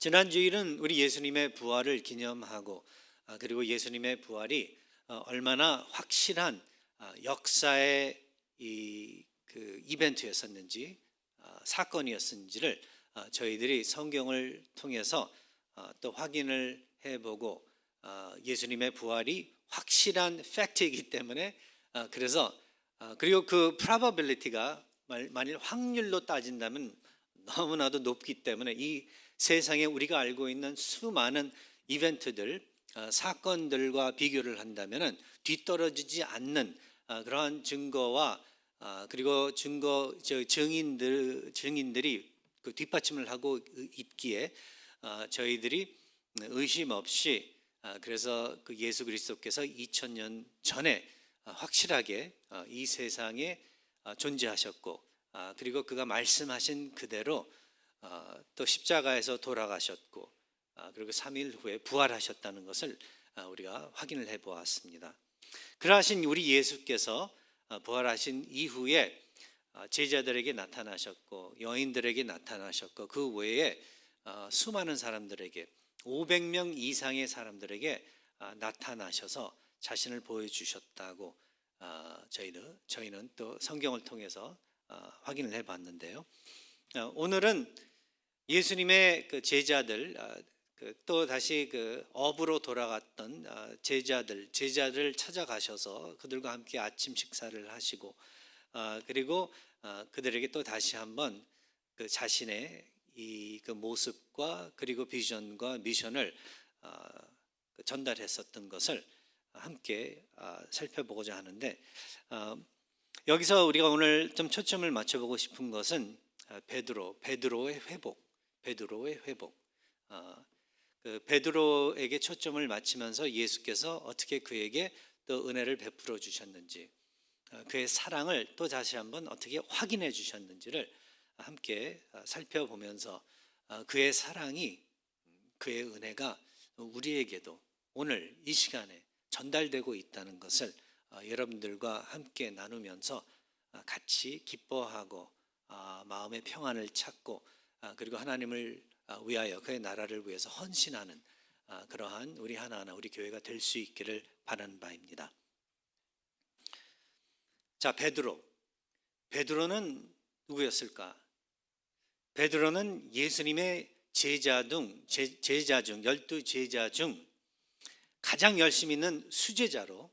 지난 주일은 우리 예수님의 부활을 기념하고 그리고 예수님의 부활이 얼마나 확실한 역사의 그 이벤트였었는지 사건이었는지를 저희들이 성경을 통해서 또 확인을 해보고 예수님의 부활이 확실한 팩트이기 때문에 그래서 그리고 그 probability가 만일 확률로 따진다면 너무나도 높기 때문에 이 세상에 우리가 알고 있는 수많은 이벤트들, 사건들과 비교를 한다면 뒤떨어지지 않는 그러한 증거와 그리고 증인들이 그 뒷받침을 하고 있기에 저희들이 의심 없이 그래서 그 예수 그리스도께서 2000년 전에 확실하게 이 세상에 존재하셨고 그리고 그가 말씀하신 그대로 또 십자가에서 돌아가셨고 그리고 3일 후에 부활하셨다는 것을 우리가 확인을 해보았습니다. 그러하신 우리 예수께서 부활하신 이후에 제자들에게 나타나셨고 여인들에게 나타나셨고 그 외에 수많은 사람들에게 500명 이상의 사람들에게 나타나셔서 자신을 보여주셨다고 저희는 또 성경을 통해서 확인을 해봤는데요. 오늘은 예수님의 그 제자들 또 다시 그 업으로 돌아갔던 제자들 찾아가셔서 그들과 함께 아침 식사를 하시고 그리고 그들에게 또 다시 한번 그 자신의 그 모습과 그리고 비전과 미션을 전달했었던 것을 함께 살펴보고자 하는데 여기서 우리가 오늘 좀 초점을 맞춰보고 싶은 것은 베드로의 회복. 그 베드로에게 초점을 맞추면서 예수께서 어떻게 그에게 또 은혜를 베풀어 주셨는지, 그의 사랑을 또 다시 한번 어떻게 확인해 주셨는지를 함께 살펴보면서 그의 사랑이, 그의 은혜가 우리에게도 오늘 이 시간에 전달되고 있다는 것을 여러분들과 함께 나누면서 같이 기뻐하고 마음의 평안을 찾고 그리고 하나님을 위하여 그의 나라를 위해서 헌신하는 그러한 우리 하나하나 우리 교회가 될 수 있기를 바라는 바입니다. 자, 베드로는 누구였을까? 베드로는 예수님의 제자 중 12제자 중 가장 열심히 있는 수제자로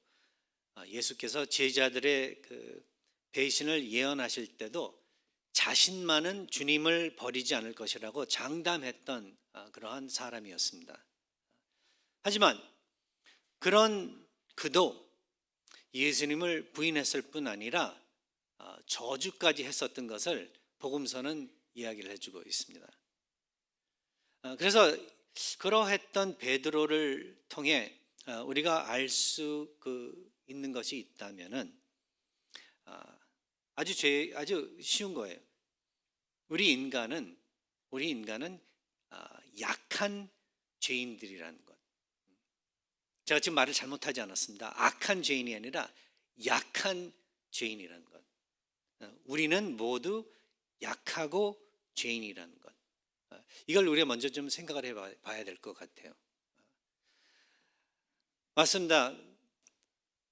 예수께서 제자들의 그 배신을 예언하실 때도 자신만은 주님을 버리지 않을 것이라고 장담했던 그러한 사람이었습니다. 하지만 그런 그도 예수님을 부인했을 뿐 아니라 저주까지 했었던 것을 복음서는 이야기를 해주고 있습니다. 그래서 그러했던 베드로를 통해 우리가 알 수 있는 것이 있다면은 아주 쉬운 거예요. 우리 인간은 약한 죄인들이라는 것. 제가 지금 말을 잘못하지 않았습니다. 악한 죄인이 아니라 약한 죄인이라는 것. 우리는 모두 약하고 죄인이라는 것. 이걸 우리가 먼저 좀 생각을 해봐야 될 것 같아요. 맞습니다.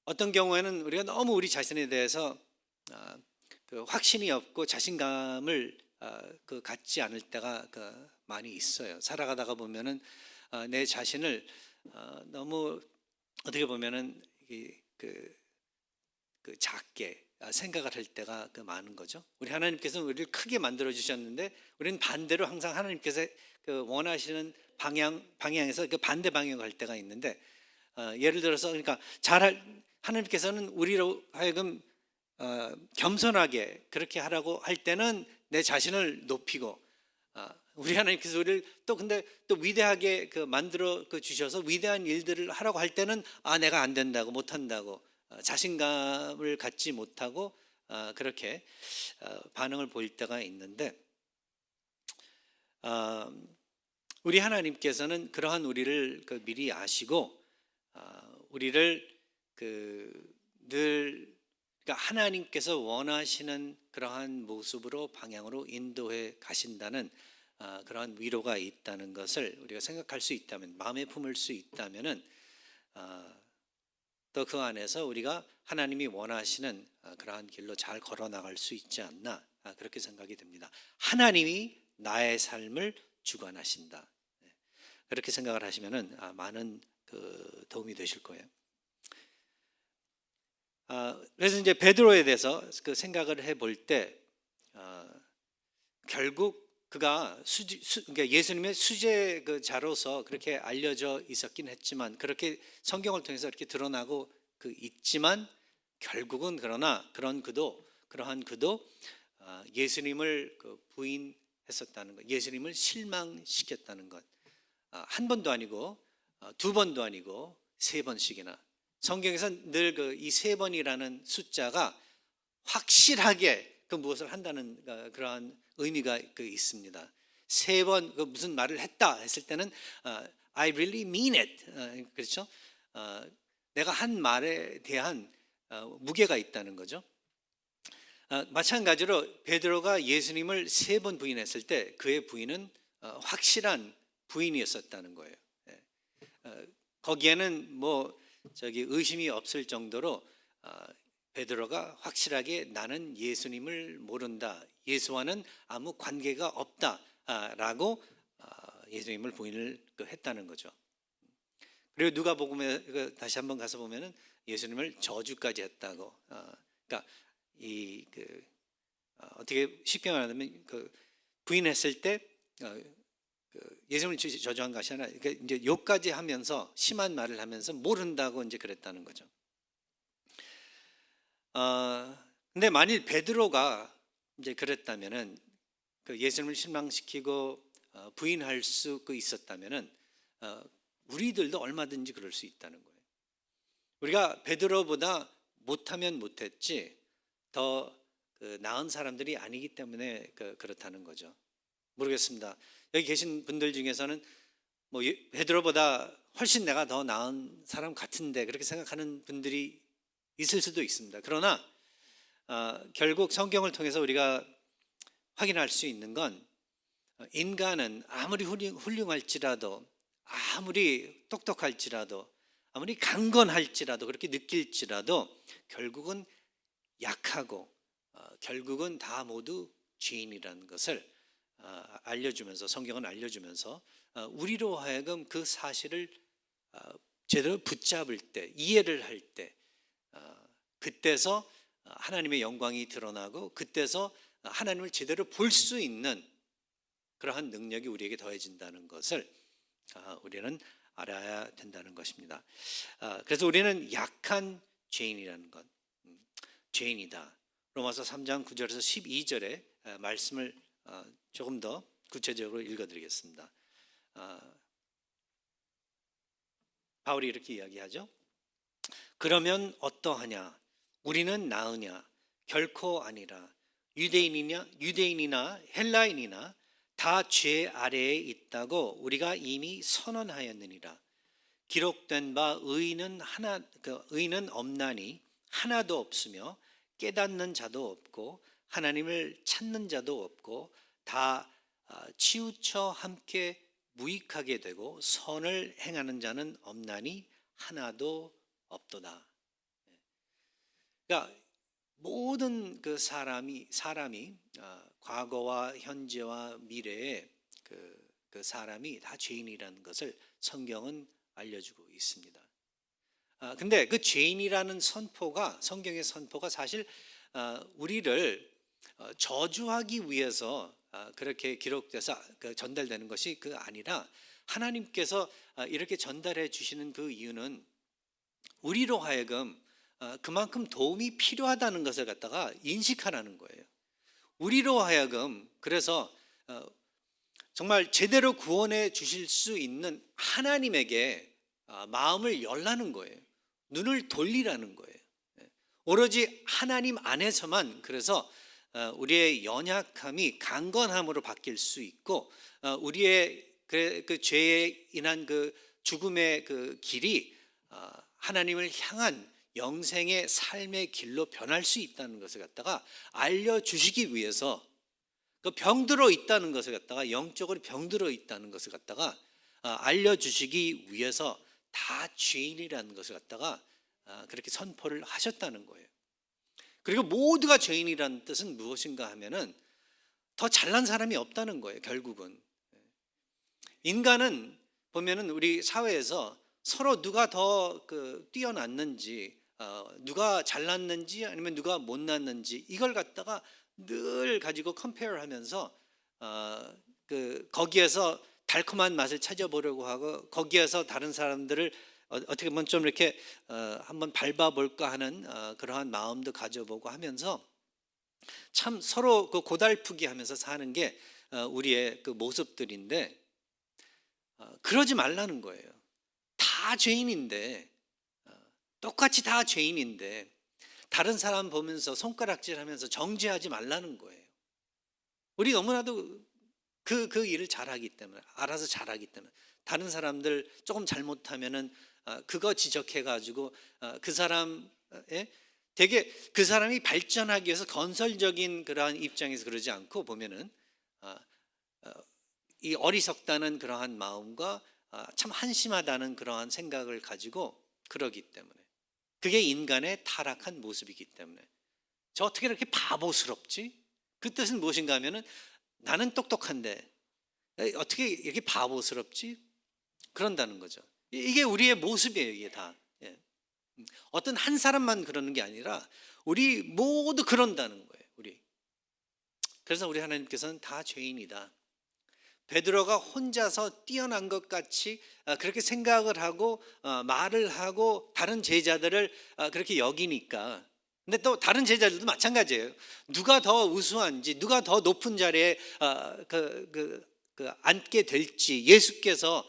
어떤 경우에는 우리가 너무 우리 자신에 대해서 그 확신이 없고 자신감을 갖지 않을 때가 많이 있어요. 살아가다가 보면은 내 자신을 너무 어떻게 보면은 그 작게 생각을 할 때가 많은 거죠. 우리 하나님께서는 우리를 크게 만들어 주셨는데 우리는 반대로 항상 하나님께서 그 원하시는 방향에서 그 반대 방향을 갈 때가 있는데 예를 들어서 그러니까 하나님께서는 우리로 하여금 겸손하게 그렇게 하라고 할 때는 내 자신을 높이고 우리 하나님께서 우리를 근데 또 위대하게 만들어 주셔서 위대한 일들을 하라고 할 때는 내가 안 된다고 못한다고 자신감을 갖지 못하고 그렇게 반응을 보일 때가 있는데 우리 하나님께서는 그러한 우리를 미리 아시고 우리를 늘 그러니까 하나님께서 원하시는 그러한 모습으로 방향으로 인도해 가신다는 그러한 위로가 있다는 것을 우리가 생각할 수 있다면, 마음에 품을 수 있다면은 또 그 안에서 우리가 하나님이 원하시는 그러한 길로 잘 걸어 나갈 수 있지 않나, 그렇게 생각이 됩니다. 하나님이 나의 삶을 주관하신다. 그렇게 생각을 하시면은 많은 그 도움이 되실 거예요. 그래서 이제 베드로에 대해서 그 생각을 해볼 때 결국 그가 그러니까 예수님의 수제자로서 그렇게 알려져 있었긴 했지만, 그렇게 성경을 통해서 이렇게 드러나고 있지만, 결국은 그러나 그러한 그도 예수님을 부인했었다는 것, 예수님을 실망시켰다는 것, 한 번도 아니고 두 번도 아니고 세 번씩이나. 성경에서 늘 이 세 번이라는 숫자가 확실하게 무엇을 한다는 그러한 의미가 있습니다. 세 번 무슨 말을 했다 했을 때는 I really mean it, 그렇죠? 내가 한 말에 대한 무게가 있다는 거죠. 마찬가지로 베드로가 예수님을 세 번 부인했을 때 그의 부인은 확실한 부인이었었다는 거예요. 거기에는 의심이 없을 정도로 베드로가 확실하게 나는 예수님을 모른다, 예수와는 아무 관계가 없다라고 예수님을 부인을 했다는 거죠. 그리고 누가복음에 다시 한번 가서 보면은 예수님을 저주까지 했다고. 그러니까 어떻게 쉽게 말하면 부인했을 때 예수님을 저주한 것이 아니라 이제 욕까지 하면서 심한 말을 하면서 모른다고 이제 그랬다는 거죠. 근데 만일 베드로가 이제 그랬다면은 예수님을 실망시키고 부인할 수 있었다면은 우리들도 얼마든지 그럴 수 있다는 거예요. 우리가 베드로보다 못하면 못했지 더 나은 사람들이 아니기 때문에 그렇다는 거죠. 모르겠습니다. 여기 계신 분들 중에서는 베드로보다 훨씬 내가 더 나은 사람 같은데 그렇게 생각하는 분들이 있을 수도 있습니다. 그러나 결국 성경을 통해서 우리가 확인할 수 있는 건, 인간은 아무리 훌륭할지라도, 아무리 똑똑할지라도, 아무리 강건할지라도, 그렇게 느낄지라도 결국은 약하고 결국은 다 모두 죄인이라는 것을 알려주면서, 성경은 알려주면서 우리로 하여금 그 사실을 제대로 붙잡을 때, 이해를 할 때, 그때서 하나님의 영광이 드러나고 그때서 하나님을 제대로 볼 수 있는 그러한 능력이 우리에게 더해진다는 것을 우리는 알아야 된다는 것입니다. 그래서 우리는 약한 죄인이라는 것, 죄인이다. 로마서 3장 9절에서 12절의 말씀을 조금 더 구체적으로 읽어드리겠습니다. 바울이 이렇게 이야기하죠. 그러면 어떠하냐? 우리는 나으냐? 결코 아니라. 유대인이나 헬라인이나 다 죄 아래에 있다고 우리가 이미 선언하였느니라. 기록된 바 의인은 없나니 하나도 없으며 깨닫는 자도 없고 하나님을 찾는 자도 없고 다 치우쳐 함께 무익하게 되고 선을 행하는 자는 없나니 하나도 없도다. 그러니까 모든 사람이 과거와 현재와 미래의 그 사람이 다 죄인이라는 것을 성경은 알려주고 있습니다. 근데 그 죄인이라는 선포가, 성경의 선포가 사실 우리를 저주하기 위해서 그렇게 기록돼서 전달되는 것이 아니라, 하나님께서 이렇게 전달해 주시는 그 이유는 우리로 하여금 그만큼 도움이 필요하다는 것을 갖다가 인식하라는 거예요. 우리로 하여금 그래서 정말 제대로 구원해 주실 수 있는 하나님에게 마음을 열라는 거예요. 눈을 돌리라는 거예요. 오로지 하나님 안에서만 그래서 우리의 연약함이 강건함으로 바뀔 수 있고, 우리의 그 죄에 인한 죽음의 길이 하나님을 향한 영생의 삶의 길로 변할 수 있다는 것을 갖다가 알려주시기 위해서, 그 병들어 있다는 것을 갖다가, 영적으로 병들어 있다는 것을 갖다가 알려주시기 위해서 다 죄인이라는 것을 갖다가 그렇게 선포를 하셨다는 거예요. 그리고 모두가 죄인이라는 뜻은 무엇인가 하면은 더 잘난 사람이 없다는 거예요. 결국은 인간은 보면은 우리 사회에서 서로 누가 더 뛰어났는지, 누가 잘났는지 아니면 누가 못났는지, 이걸 갖다가 늘 가지고 컴페어하면서 거기에서 달콤한 맛을 찾아보려고 하고, 거기에서 다른 사람들을 어떻게 보면 좀 이렇게 한번 밟아볼까 하는 그러한 마음도 가져보고 하면서 참 서로 고달프게 하면서 사는 게 우리의 그 모습들인데, 그러지 말라는 거예요. 다 죄인인데, 똑같이 다 죄인인데 다른 사람 보면서 손가락질하면서 정죄하지 말라는 거예요. 우리 너무나도 그 일을 잘하기 때문에, 알아서 잘하기 때문에, 다른 사람들 조금 잘못하면은 그거 지적해가지고 그 사람의 되게 그 사람이 발전하기 위해서 건설적인 그러한 입장에서 그러지 않고 보면은 이 어리석다는 그러한 마음과 참 한심하다는 그러한 생각을 가지고 그러기 때문에, 그게 인간의 타락한 모습이기 때문에, 저 어떻게 이렇게 바보스럽지? 그 뜻은 무엇인가 하면은 나는 똑똑한데 어떻게 이렇게 바보스럽지? 그런다는 거죠. 이게 우리의 모습이에요. 이게 다 어떤 한 사람만 그러는 게 아니라 우리 모두 그런다는 거예요. 우리. 그래서 우리 하나님께서는 다 죄인이다, 베드로가 혼자서 뛰어난 것 같이 그렇게 생각을 하고 말을 하고 다른 제자들을 그렇게 여기니까, 근데 또 다른 제자들도 마찬가지예요. 누가 더 우수한지, 누가 더 높은 자리에 앉게 될지, 예수께서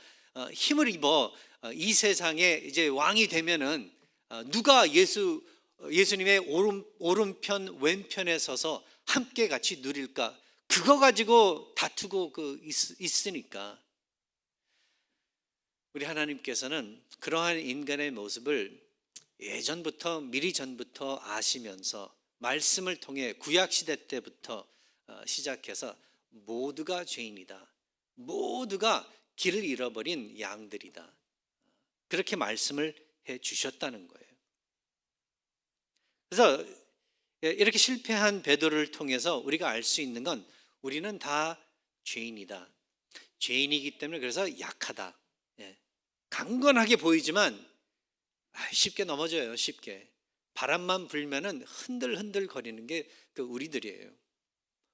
힘을 입어 이 세상에 이제 왕이 되면은 누가 예수님의 오른편 왼편에 서서 함께 같이 누릴까, 그거 가지고 다투고 있으니까 우리 하나님께서는 그러한 인간의 모습을 예전부터, 미리 전부터 아시면서 말씀을 통해 구약시대 때부터 시작해서 모두가 죄인이다, 모두가 길을 잃어버린 양들이다, 그렇게 말씀을 해 주셨다는 거예요. 그래서 이렇게 실패한 베드로를 통해서 우리가 알 수 있는 건 우리는 다 죄인이다, 죄인이기 때문에 그래서 약하다, 강건하게 보이지만 쉽게 넘어져요. 쉽게 바람만 불면은 흔들흔들 거리는 게 우리들이에요.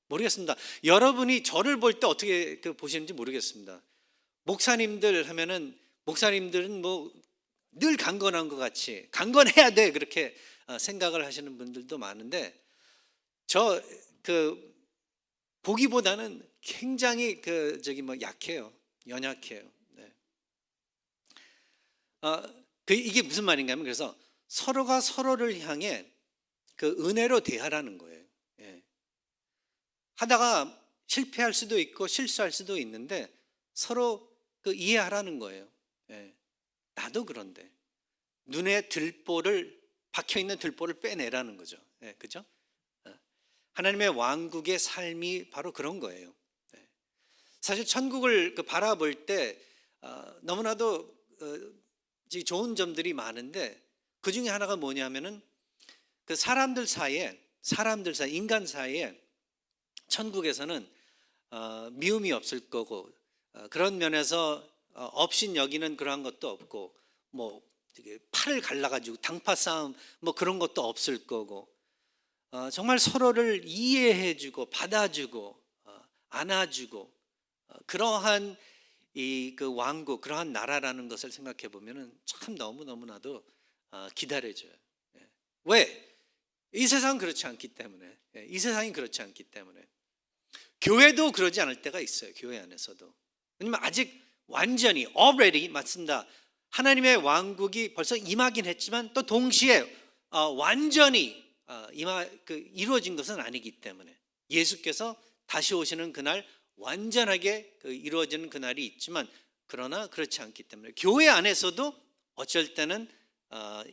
모르겠습니다. 여러분이 저를 볼 때 어떻게 보시는지 모르겠습니다. 목사님들 하면은, 목사님들은 뭐 늘 강건한 것 같이 강건해야 돼 그렇게 생각을 하시는 분들도 많은데, 저 보기보다는 굉장히 약해요. 연약해요. 네. 이게 무슨 말인가 하면, 그래서 서로가 서로를 향해 은혜로 대하라는 거예요. 하다가 실패할 수도 있고 실수할 수도 있는데 서로 이해하라는 거예요. 나도 그런데 눈에 박혀있는 들보를 빼내라는 거죠. 그죠? 하나님의 왕국의 삶이 바로 그런 거예요. 사실 천국을 바라볼 때 너무나도 좋은 점들이 많은데, 그 중에 하나가 뭐냐면은 사람들 사이에, 인간 사이에 천국에서는 미움이 없을 거고, 그런 면에서 업신여기는 그러한 것도 없고, 뭐 팔을 갈라가지고 당파 싸움 뭐 그런 것도 없을 거고, 정말 서로를 이해해주고 받아주고 안아주고, 그러한 왕국, 그러한 나라라는 것을 생각해 보면은 참 너무나도 기다려져요. 왜? 이 세상은 그렇지 않기 때문에. 이 세상이 그렇지 않기 때문에. 교회도 그러지 않을 때가 있어요. 교회 안에서도. 왜냐면 아직 완전히 already, 맞습니다, 하나님의 왕국이 벌써 임하긴 했지만 또 동시에 완전히 이루어진 것은 아니기 때문에, 예수께서 다시 오시는 그날 완전하게 이루어지는 그날이 있지만, 그러나 그렇지 않기 때문에 교회 안에서도 어쩔 때는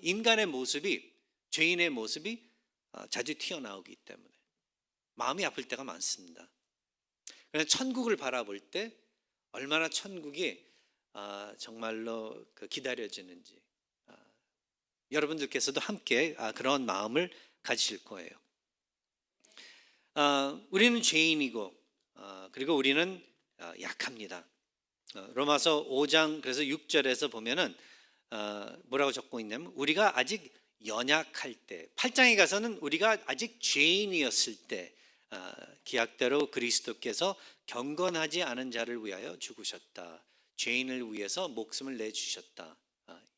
인간의 모습이, 죄인의 모습이 자주 튀어나오기 때문에 마음이 아플 때가 많습니다. 그래서 천국을 바라볼 때 얼마나 천국이 정말로 기다려지는지 여러분들께서도 함께 그런 마음을 가지실 거예요. 우리는 죄인이고 그리고 우리는 약합니다. 로마서 5장 그래서 6절에서 보면은 뭐라고 적고 있냐면 우리가 아직 연약할 때, 8장에 가서는 우리가 아직 죄인이었을 때 기약대로 그리스도께서 경건하지 않은 자를 위하여 죽으셨다, 죄인을 위해서 목숨을 내주셨다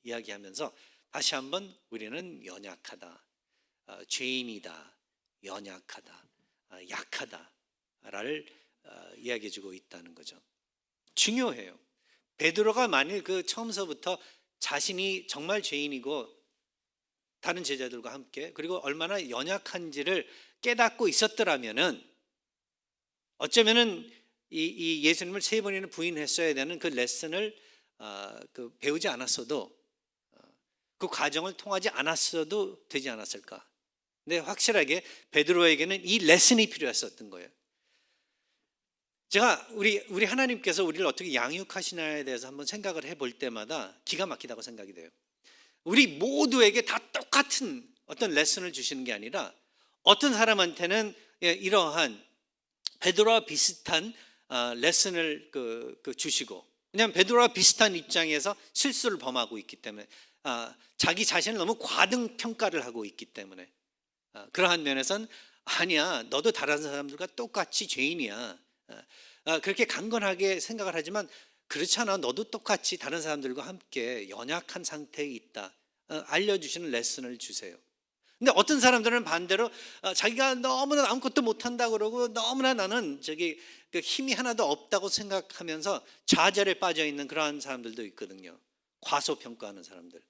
이야기하면서 다시 한번 우리는 연약하다, 죄인이다, 연약하다, 약하다를 이야기해주고 있다는 거죠. 중요해요. 베드로가 만일 처음서부터 자신이 정말 죄인이고 다른 제자들과 함께 그리고 얼마나 연약한지를 깨닫고 있었더라면은 어쩌면은 이 예수님을 3번이나 부인했어야 되는 그 레슨을 배우지 않았어도 그 과정을 통하지 않았어도 되지 않았을까. 근데 확실하게 베드로에게는 이 레슨이 필요했었던 거예요. 제가 우리 하나님께서 우리를 어떻게 양육하시나에 대해서 한번 생각을 해볼 때마다 기가 막히다고 생각이 돼요. 우리 모두에게 다 똑같은 어떤 레슨을 주시는 게 아니라 어떤 사람한테는 이러한 베드로와 비슷한 레슨을 주시고, 왜냐하면 베드로와 비슷한 입장에서 실수를 범하고 있기 때문에 자기 자신을 너무 과등평가를 하고 있기 때문에 그러한 면에서는 아니야, 너도 다른 사람들과 똑같이 죄인이야, 그렇게 강건하게 생각을 하지만 그렇잖아, 너도 똑같이 다른 사람들과 함께 연약한 상태에 있다 알려주시는 레슨을 주세요. 근데 어떤 사람들은 반대로 자기가 너무나 아무것도 못한다고 그러고 너무나 나는 힘이 하나도 없다고 생각하면서 좌절에 빠져 있는 그러한 사람들도 있거든요. 과소평가하는 사람들.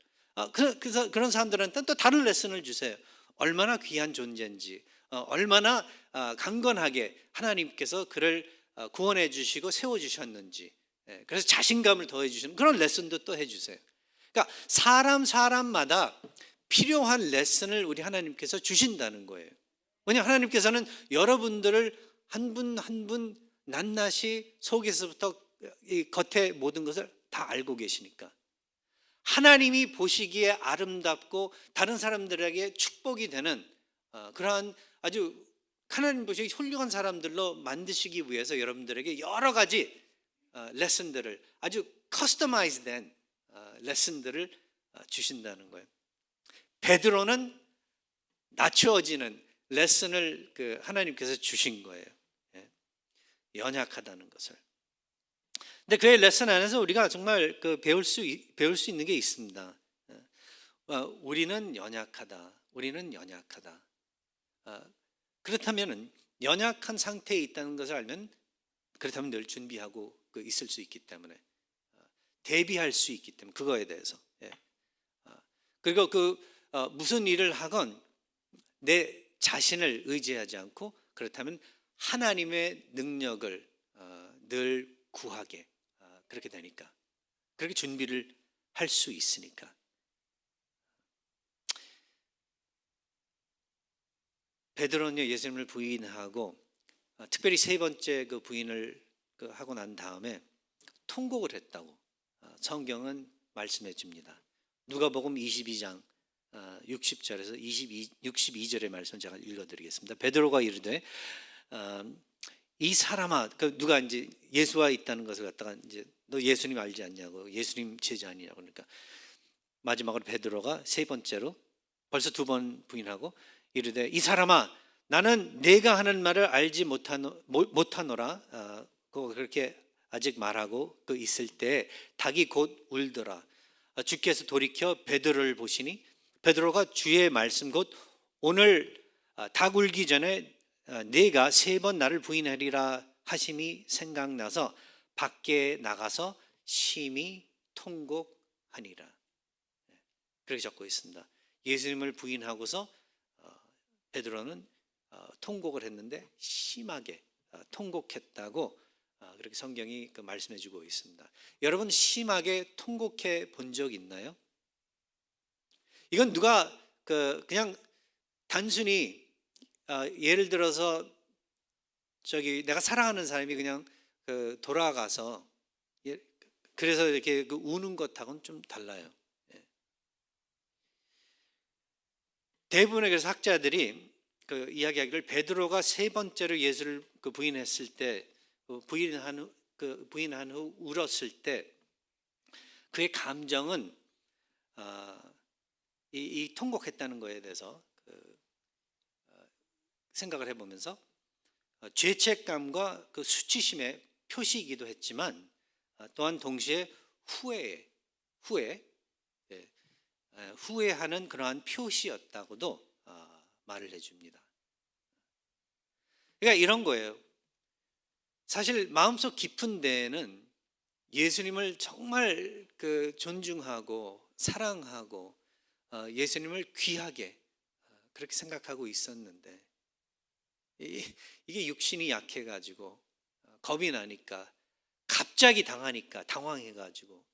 그래서 그런 사람들한테는 또 다른 레슨을 주세요. 얼마나 귀한 존재인지, 얼마나 강건하게 하나님께서 그를 구원해 주시고 세워주셨는지, 그래서 자신감을 더해 주시는 그런 레슨도 또 해주세요. 그러니까 사람마다 필요한 레슨을 우리 하나님께서 주신다는 거예요. 왜냐하면 하나님께서는 여러분들을 한 분 한 분 낱낱이 속에서부터 이 겉에 모든 것을 다 알고 계시니까 하나님이 보시기에 아름답고 다른 사람들에게 축복이 되는 그러한 아주 하나님 보시기에 훌륭한 사람들로 만드시기 위해서 여러분들에게 여러 가지 레슨들을, 아주 커스터마이즈된 레슨들을 주신다는 거예요. 베드로는 낮추어지는 레슨을 하나님께서 주신 거예요. 연약하다는 것을. 근데 그의 레슨 안에서 우리가 정말 배울 수 있는 게 있습니다. 우리는 연약하다. 우리는 연약하다. 그렇다면 연약한 상태에 있다는 것을 알면 그렇다면 늘 준비하고 있을 수 있기 때문에 대비할 수 있기 때문에 그거에 대해서 그리고 무슨 일을 하건 내 자신을 의지하지 않고 그렇다면 하나님의 능력을 늘 구하게 그렇게 되니까 그렇게 준비를 할 수 있으니까. 베드로는 예수님을 부인하고 특별히 3번째 부인을 하고 난 다음에 통곡을 했다고 성경은 말씀해 줍니다. 누가복음 22장 60절에서 62절의 말씀 제가 읽어드리겠습니다. 베드로가 이르되 이 사람아, 누가 이제 예수와 있다는 것을 갖다가 이제 너 예수님 알지 않냐고, 예수님 제자 아니냐고, 그러니까 마지막으로 베드로가 3번째로 벌써 2번 부인하고 이르되 이 사람아, 나는 내가 하는 말을 알지 못하노라. 그렇게 아직 말하고 있을 때 닭이 곧 울더라. 주께서 돌이켜 베드로를 보시니 베드로가 주의 말씀 곧 오늘 닭 울기 전에 네가 3번 나를 부인하리라 하심이 생각나서 밖에 나가서 심히 통곡하니라. 그렇게 적고 있습니다. 예수님을 부인하고서 베드로는 통곡을 했는데 심하게 통곡했다고 그렇게 성경이 말씀해 주고 있습니다. 여러분, 심하게 통곡해 본 적 있나요? 이건 누가 그냥 단순히 예를 들어서 내가 사랑하는 사람이 그냥 돌아가서 그래서 이렇게 우는 것하고는 좀 달라요. 대부분의 그래서 학자들이 이야기하기를 베드로가 세 번째로 예수를 부인했을 때 부인한 후 울었을 때 그의 감정은 이 통곡했다는 거에 대해서 생각을 해보면서 죄책감과 수치심의 표시이기도 했지만 또한 동시에 후회하는 그러한 표시였다고도 말을 해줍니다. 그러니까 이런 거예요. 사실 마음속 깊은 데에는 예수님을 정말 존중하고 사랑하고 예수님을 귀하게 그렇게 생각하고 있었는데 이게 육신이 약해가지고 겁이 나니까 갑자기 당하니까 당황해가지고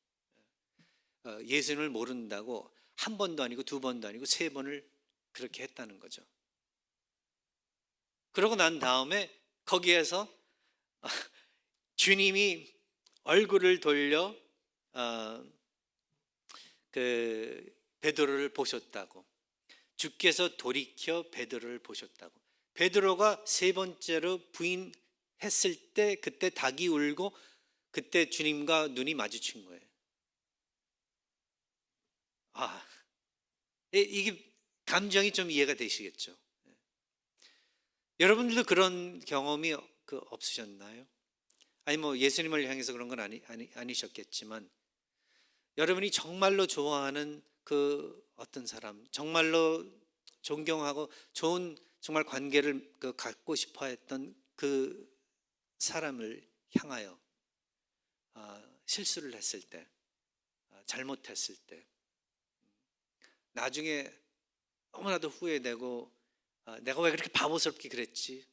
예수님을 모른다고 한 번도 아니고 두 번도 아니고 세 번을 그렇게 했다는 거죠. 그러고 난 다음에 거기에서 주님이 얼굴을 돌려 베드로를 보셨다고, 주께서 돌이켜 베드로를 보셨다고. 베드로가 세 번째로 부인했을 때 그때 닭이 울고 그때 주님과 눈이 마주친 거예요. 이게 감정이 좀 이해가 되시겠죠? 여러분들도 그런 경험이 없으셨나요? 아니 예수님을 향해서 그런 건 아니셨겠지만 여러분이 정말로 좋아하는 어떤 사람, 정말로 존경하고 좋은 정말 관계를 갖고 싶어 했던 그 사람을 향하여 실수를 했을 때, 잘못했을 때 나중에 너무나도 후회되고 내가 왜 그렇게 바보스럽게 그랬지?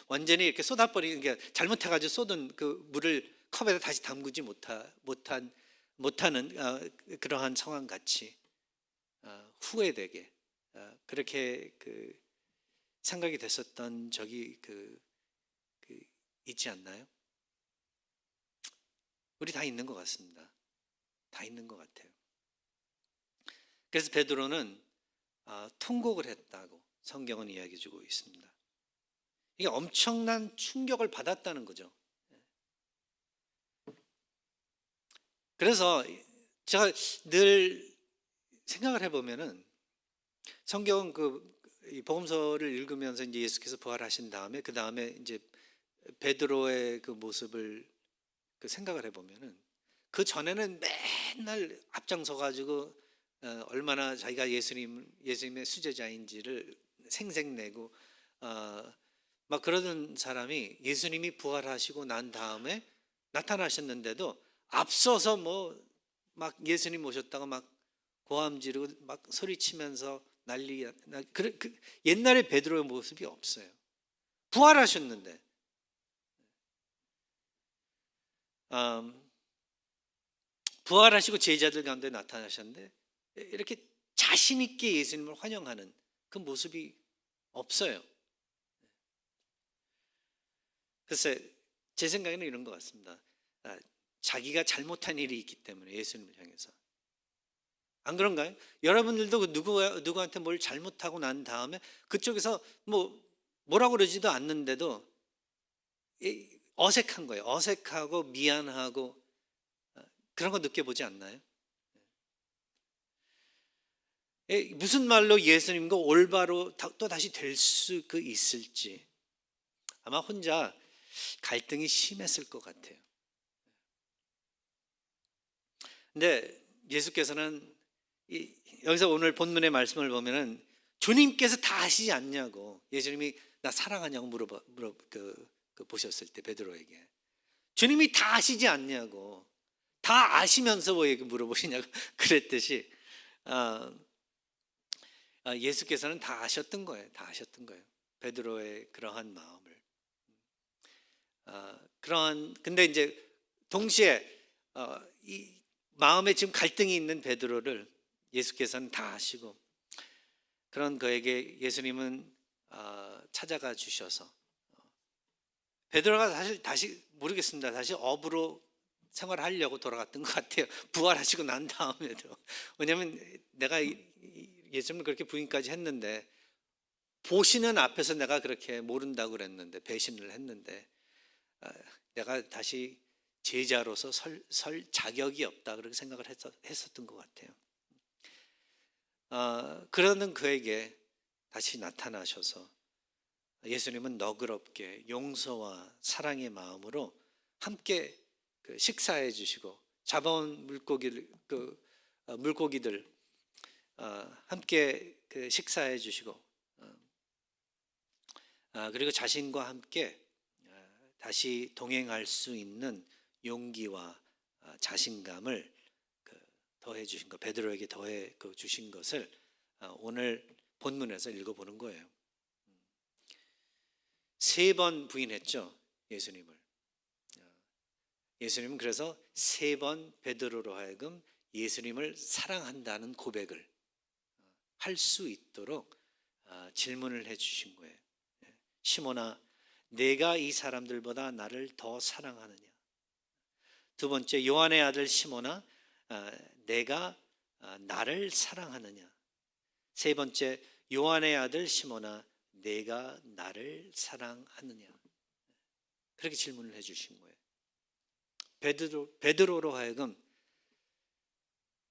완전히 이렇게 쏟아버리는 게 잘못해가지고 쏟은 물을 컵에다 다시 담그지 못하는 그러한 상황 같이 후회되게 그렇게 생각이 됐었던 적이 있지 않나요? 우리 다 있는 것 같습니다. 다 있는 것 같아요. 그래서 베드로는 통곡을 했다고 성경은 이야기해주고 있습니다. 이게 엄청난 충격을 받았다는 거죠. 그래서 제가 늘 생각을 해보면은 성경 이 복음서를 읽으면서 이제 예수께서 부활하신 다음에 그 다음에 이제 베드로의 모습을 생각을 해보면은 그 전에는 맨날 앞장서 가지고 얼마나 자기가 예수님의 수제자인지를 생색내고 막 그러던 사람이 예수님이 부활하시고 난 다음에 나타나셨는데도 앞서서 막 예수님 오셨다가 막 고함 지르고 막 소리치면서 난리 옛날에 베드로의 모습이 없어요. 부활하셨는데 부활하시고 제자들 가운데 나타나셨는데 이렇게 자신 있게 예수님을 환영하는 그 모습이 없어요. 그래서 제 생각에는 이런 것 같습니다. 자기가 잘못한 일이 있기 때문에 예수님을 향해서. 안 그런가요? 여러분들도 누구한테 뭘 잘못하고 난 다음에 그쪽에서 뭐라고 그러지도 않는데도 어색한 거예요. 어색하고 미안하고 그런 거 느껴보지 않나요? 무슨 말로 예수님과 올바로 또 다시 될 수 있을지 아마 혼자 갈등이 심했을 것 같아요. 근데 예수께서는 여기서 오늘 본문의 말씀을 보면은 주님께서 다 아시지 않냐고, 예수님이 나 사랑하냐고 보셨을 때 베드로에게 주님이 다 아시지 않냐고, 다 아시면서 왜 물어보시냐고 그랬듯이 예수께서는 다 아셨던 거예요. 다 아셨던 거예요. 베드로의 그러한 마음을. 근데 이제 동시에 이 마음에 지금 갈등이 있는 베드로를 예수께서는 다 아시고 그런 그에게 예수님은 찾아가 주셔서 베드로가 사실 다시 모르겠습니다. 다시 업으로 생활하려고 돌아갔던 것 같아요. 부활하시고 난 다음에도. 왜냐하면 내가 예수님을 그렇게 부인까지 했는데 보시는 앞에서 내가 그렇게 모른다고 그랬는데 배신을 했는데 내가 다시 제자로서 설 자격이 없다 그렇게 생각을 했었던 것 같아요. 그러는 그에게 다시 나타나셔서 예수님은 너그럽게 용서와 사랑의 마음으로 함께 식사해 주시고 잡아온 물고기들 함께 식사해 주시고 그리고 자신과 함께 다시 동행할 수 있는 용기와 자신감을 더해 주신 것, 베드로에게 더해 주신 것을 오늘 본문에서 읽어보는 거예요. 3번 부인했죠, 예수님을. 예수님은 그래서 3번 베드로로 하여금 예수님을 사랑한다는 고백을 할 수 있도록 질문을 해 주신 거예요. 시몬아, 내가 이 사람들보다 나를 더 사랑하느냐? 두 번째, 요한의 아들 시몬아, 내가 나를 사랑하느냐? 세 번째, 요한의 아들 시몬아, 내가 나를 사랑하느냐? 그렇게 질문을 해 주신 거예요. 베드로로 하여금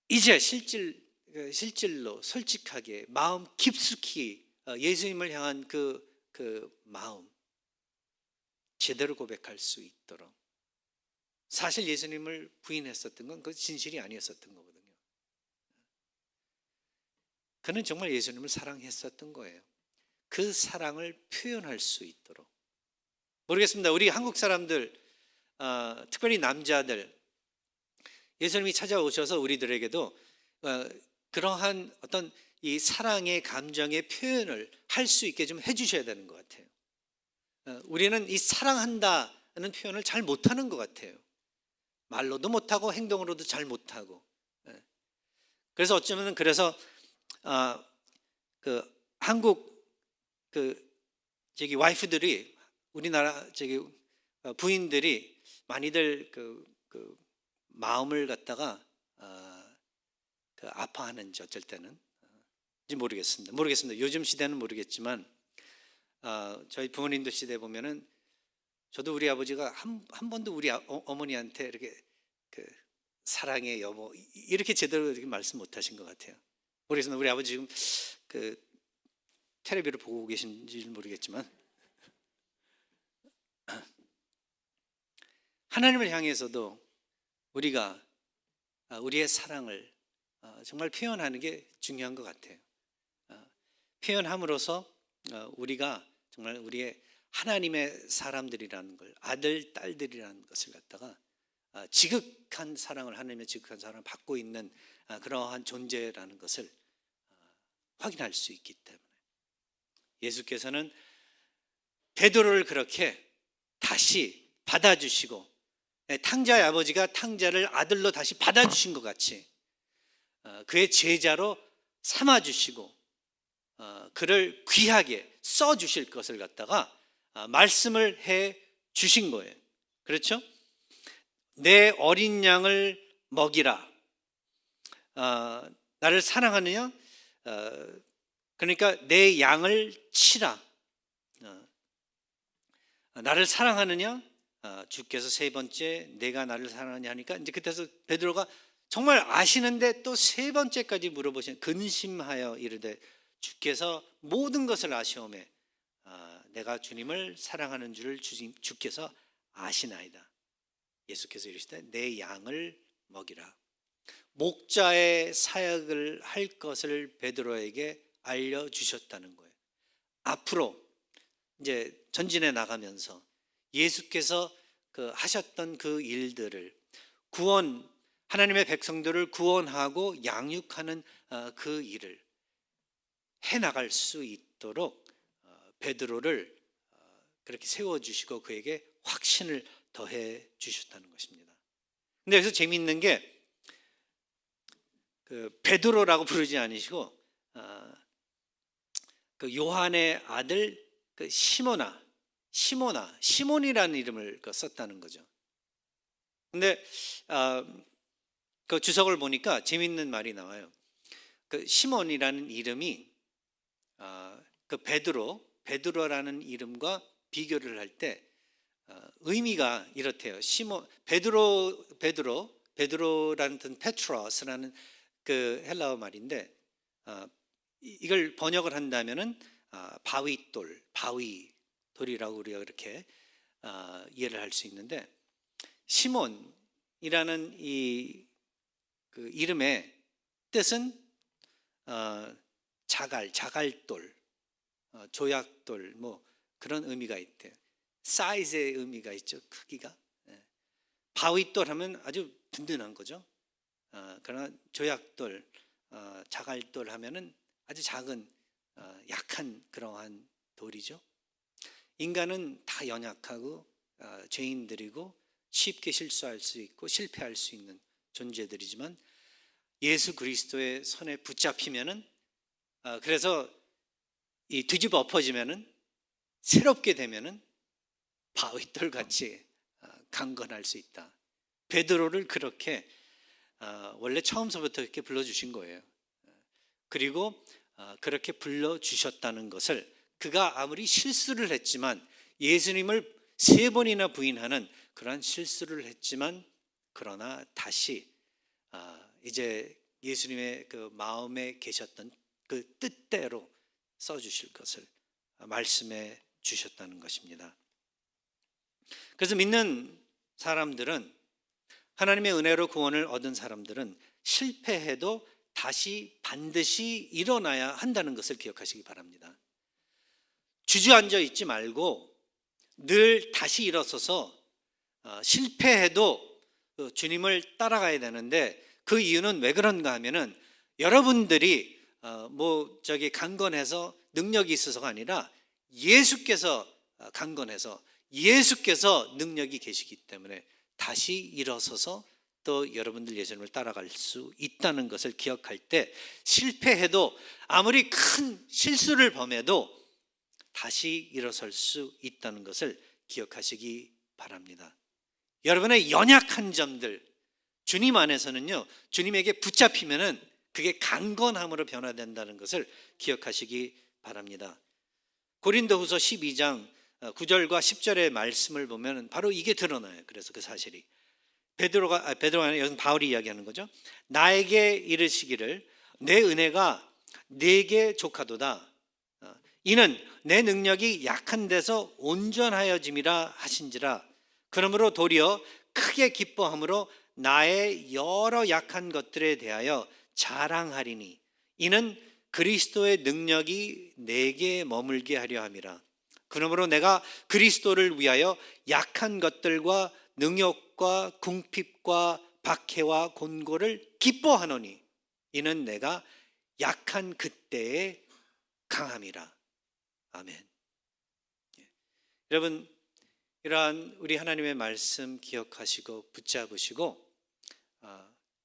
이제 실질로 솔직하게 마음 깊숙이 예수님을 향한 그 마음 제대로 고백할 수 있도록. 사실 예수님을 부인했었던 건 그 진실이 아니었었던 거거든요. 그는 정말 예수님을 사랑했었던 거예요. 그 사랑을 표현할 수 있도록. 모르겠습니다. 우리 한국 사람들, 특별히 남자들, 예수님이 찾아오셔서 우리들에게도 그러한 어떤 이 사랑의 감정의 표현을 할 수 있게 좀 해주셔야 되는 것 같아요. 우리는 이 사랑한다는 표현을 잘 못하는 것 같아요. 말로도 못하고 행동으로도 잘 못하고. 그래서 어쩌면 그래서 한국 저기 와이프들이 우리나라 저기 부인들이 많이들 그 마음을 갖다가 아파하는지 어쩔 때는 모르겠습니다. 요즘 시대는 모르겠지만 저희 부모님들 시대 보면은 저도 우리 아버지가 한 번도 우리 어머니한테 이렇게 사랑해 여보 이렇게 제대로 이렇게 말씀 못하신 것 같아요. 모르겠습니다. 우리 아버지 지금 텔레비를 보고 계신지 모르겠지만 하나님을 향해서도 우리가 우리의 사랑을 정말 표현하는 게 중요한 것 같아요. 표현함으로써 우리가 정말 우리의 하나님의 사람들이라는 걸, 아들, 딸들이라는 것을 갖다가 지극한 사랑을, 하나님의 지극한 사랑을 받고 있는 그러한 존재라는 것을 확인할 수 있기 때문에 예수께서는 베드로를 그렇게 다시 받아주시고 탕자의 아버지가 탕자를 아들로 다시 받아주신 것 같이 그의 제자로 삼아주시고 그를 귀하게 써주실 것을 갖다가 말씀을 해 주신 거예요. 그렇죠? 내 어린 양을 먹이라. 나를 사랑하느냐? 그러니까 내 양을 치라. 나를 사랑하느냐? 주께서 3번째 내가 나를 사랑하느냐 하니까 이제 그때서 베드로가 정말 아시는데 또 3번째까지 물어보신 근심하여 이르되 주께서 모든 것을 아시오매 내가 주님을 사랑하는 줄을 주께서 아시나이다. 예수께서 이르시되 내 양을 먹이라. 목자의 사역을 할 것을 베드로에게 알려주셨다는 거예요. 앞으로 이제 전진해 나가면서 예수께서 하셨던 그 일들을 하나님의 백성들을 구원하고 양육하는 그 일을 해나갈 수 있도록 베드로를 그렇게 세워주시고 그에게 확신을 더해 주셨다는 것입니다. 근데 여기서 재미있는 게 베드로라고 부르지 않으시고 그 요한의 아들 그 시몬이라는 이름을 썼다는 거죠. 근데 그 주석을 보니까 재밌는 말이 나와요. 그 시몬이라는 이름이 그 베드로라는 이름과 비교를 할 때 의미가 이렇대요. 베드로라는 뜻 페트로스라는 그 헬라어 말인데 이걸 번역을 한다면은 바위돌이라고 우리가 그렇게 이해를 할 수 있는데, 시몬이라는 그 이름의 뜻은 자갈돌, 조약돌 뭐 그런 의미가 있대요. 사이즈의 의미가 있죠. 크기가. 바위돌 하면 아주 든든한 거죠. 그러나 조약돌, 자갈돌 하면은 아주 작은 약한 그러한 돌이죠. 인간은 다 연약하고 죄인들이고 쉽게 실수할 수 있고 실패할 수 있는 존재들이지만 예수 그리스도의 손에 붙잡히면은 그래서 이 뒤집어 엎어지면은 새롭게 되면은 바위돌 같이 강건할 수 있다. 베드로를 그렇게 원래 처음서부터 이렇게 불러주신 거예요. 그리고 그렇게 불러주셨다는 것을, 그가 아무리 실수를 했지만, 예수님을 3번이나 부인하는 그러한 실수를 했지만, 그러나 다시 이제 예수님의 그 마음에 계셨던 그 뜻대로 써주실 것을 말씀해 주셨다는 것입니다. 그래서 믿는 사람들은, 하나님의 은혜로 구원을 얻은 사람들은 실패해도 다시 반드시 일어나야 한다는 것을 기억하시기 바랍니다. 주저앉아 있지 말고 늘 다시 일어서서 실패해도 주님을 따라가야 되는데, 그 이유는 왜 그런가 하면은 여러분들이 강건해서 능력이 있어서가 아니라 예수께서 강건해서 예수께서 능력이 계시기 때문에 다시 일어서서 또 여러분들 예수님을 따라갈 수 있다는 것을 기억할 때, 실패해도 아무리 큰 실수를 범해도 다시 일어설 수 있다는 것을 기억하시기 바랍니다. 여러분의 연약한 점들, 주님 안에서는요, 주님에게 붙잡히면은 그게 강건함으로 변화된다는 것을 기억하시기 바랍니다. 고린도후서 12장 9절과 10절의 말씀을 보면 바로 이게 드러나요. 그래서 그 사실이 베드로가 아니라 여기서 바울이 이야기하는 거죠. 나에게 이르시기를 내 은혜가 네게 족하도다. 이는 내 능력이 약한 데서 온전하여짐이라 하신지라. 그러므로 도리어 크게 기뻐함으로 나의 여러 약한 것들에 대하여 자랑하리니 이는 그리스도의 능력이 내게 머물게 하려 함이라. 그러므로 내가 그리스도를 위하여 약한 것들과 능욕과 궁핍과 박해와 곤고를 기뻐하노니 이는 내가 약한 그때에 강함이라. 아멘. 여러분, 이러한 우리 하나님의 말씀 기억하시고 붙잡으시고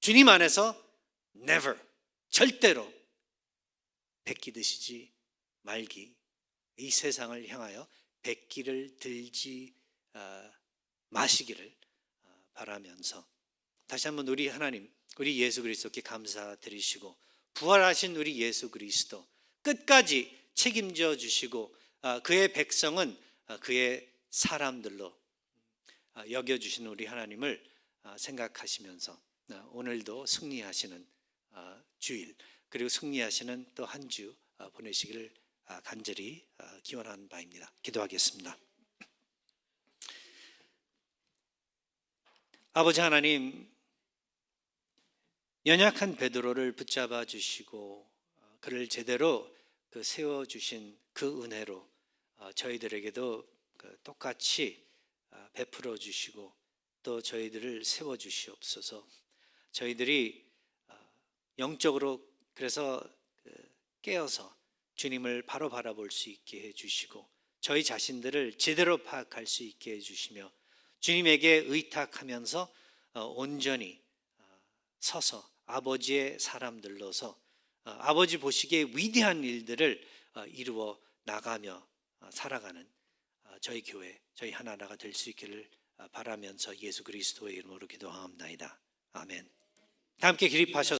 주님 안에서 never, 절대로 백기 드시지 말기, 이 세상을 향하여 백기를 들지 마시기를 바라면서 다시 한번 우리 하나님, 우리 예수 그리스도께 감사드리시고 부활하신 우리 예수 그리스도 끝까지 책임져 주시고 그의 백성은 그의 사람들로 여겨주시는 우리 하나님을 생각하시면서 오늘도 승리하시는 주일, 그리고 승리하시는 또 한 주 보내시기를 간절히 기원하는 바입니다. 기도하겠습니다. 아버지 하나님, 연약한 베드로를 붙잡아 주시고 그를 제대로 세워주신 그 은혜로 저희들에게도 똑같이 베풀어 주시고 또 저희들을 세워주시옵소서. 저희들이 영적으로 그래서 깨어서 주님을 바로 바라볼 수 있게 해주시고 저희 자신들을 제대로 파악할 수 있게 해주시며 주님에게 의탁하면서 온전히 서서 아버지의 사람들로서 아버지 보시기에 위대한 일들을 이루어 나가며 살아가는 저희 교회, 저희 하나하나가 될 수 있기를 바라면서 예수 그리스도의 이름으로 기도하옵나이다. 아멘. 다 함께 기립하셔서